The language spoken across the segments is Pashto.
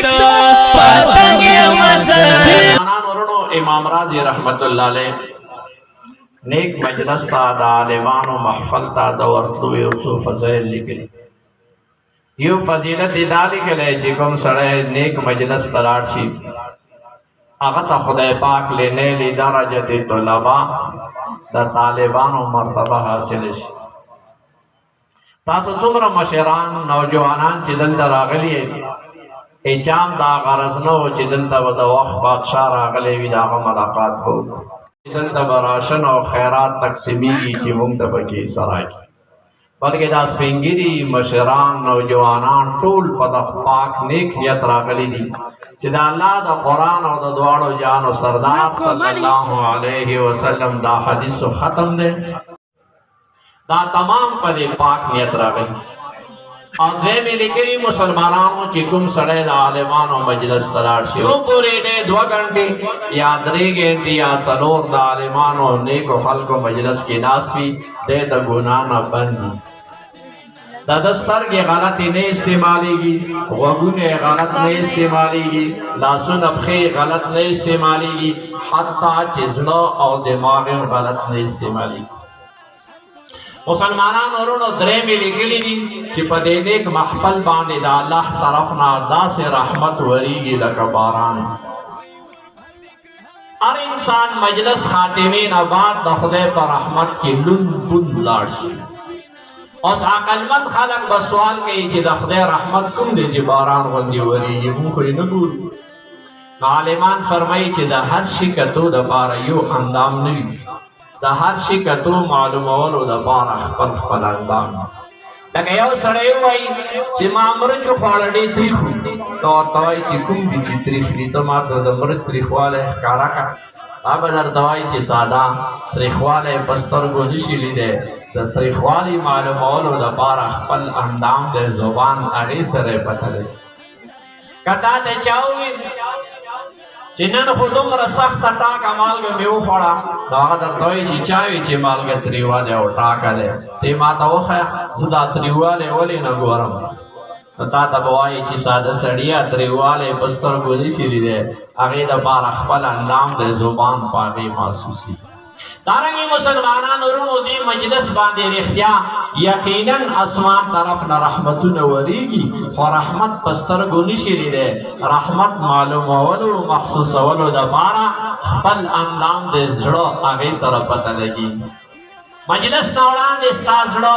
تو پتنگ مسل امام راضی رحمت اللہ علیہ نیک مجلس تا دا عالمان و محفل تا دا ورطو یوسو فضائل لکلی یو فضیلت دا لکلی چکم سڑے نیک مجلس تلار شی اغتا خدای پاک لینے لی درجت طلبا دا طالبان و مرتبہ حاصل شی تاسو څومره مشران نوجوانان چې دلته راغلي اچام دا غرض نه و چې دلته به د وخت بادشاه راغلی وي د هغه ملاقات کوو دلته به راشن او خیرات تقسیمیږي چې موږ ته پکې حصه راکړي بلکې دا سپین ږیري مشران نوجوانان ټول په د پاک نیک نیت راغلي دي چې د الله د قرآن او د دواړو جهانو سردار صلی الله علیه وسلم دا حدیث ختم دی دا تمام پدې پاک نیت راغلی او دویمې لیکلي مسلمانانو چې کوم سړی د عالمانو مجلس ته لاړ شي څو پورې دی 2 غنټې یا 3 غنټې یا 4 د عالمانو نیکو خلکو مجلس کې ناست وي دی د ګناه نه بند وي دا د سترګې غلطې نه استعمالیږي غوږونه غلط نه استعمالیږي لاسونه پښې غلط نه استعمالیږي حتی چې زړه او دماغ غلط نه استعمالیږي مسلمانان ورونو درې لیکلي دي چې په دې نیک محفل باندې د الله طرف نه داسې رحمت وریږي لکه باران هر انسان مجلس خاتمې نه بعد د خدای په رحمت کې لون بون لاړ شي اوس عقلمند خلک به سوال کوي چې د خدای رحمت کوم دی چې باران غوندې وریږي موږ خو یې نه ګورو عالمان فرمایي چې د هر شي کتو دپاره یو اندام نه وي دا هر شي کتو معلومولو د پاره خپل خپل اندام لکه یو سړی وایي چې ما مرچ خوړه ډېر تریخ وي ته ورته وایي چې کوم دي چې تریخ دي ته ماته د مرچ تریخوالی ښکاره کړه هغه به درته وایي چې ساده تریخوالی په سترګو نشي لیدی د تریخوالي معلومولو دپاره خپل اندام د زبان هغې سره یې پته لري که تا ته چا وویل چې نن خو دومره سخته ټاکه مالګه مې وخوړه نو هغه درته وایي چې چا وي چې مالګه تریوه دی او ټاکه دی ته یې ماته وښیه زه دا تریوالی ولې نه ګورم نو تا ته به وایي چې ساده سړیه تریوالی په سترګو نشي لیدی هغې دپاره خپل اندام د زبان په هغې محسوسي دارنګې مسلمانان ورونو دې مجلس باندې رښتیا یقینا اسمان طرف نه رحمتونه وریږي خو رحمت په سترګو نشي لیدی رحمت معلومولو محسوسولو دپاره خپل اندام د زړه هغې سره پته لګي مجلس نه وړاندې ستا زړه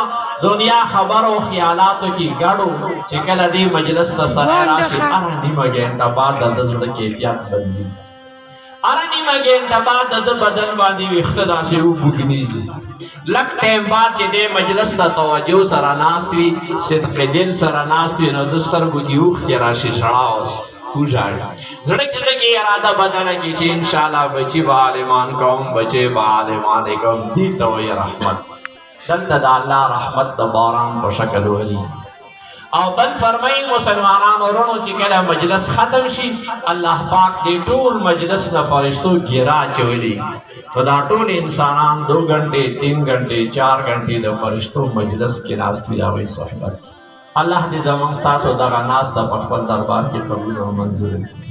دنیا خبرو خیالاتو کې ګډو چې کله دې مجلس ته سړی راشي هره نیمه ګنټه بعد د ده زړه کیفیت بدلېږي هره نیمه ګنټه بعد د ده بدن باندې ویښته داسې وبوږنېږي لږ ټایم بعد چې دی مجلس ته توجه سره ناست وي صدق دل سره ناست وي نو د سترګو کې اوښکې راشي ژړا وژاړي زړه کې اراده بدله کړي چې انشاءالله بچي به عالمان کوم بچی به عالمانې کوم دې ته وایي رحمت دلته د الله رحمت د باران په شکل ولي او بل فرمایي مسلمانان ورونو چې کله مجلس ختم شي الله پاک دې ټول مجلس نه فرشتو ګیره اچولي نو دا ټول انسانان 2 غنټې 3 غنټې 4 غنټې د فرشتو مجلس کې ناست وي د هغوی صحبت الله دې زموږ ستاسو دغه ناست په خپل دربار کې قبول او منظور کړي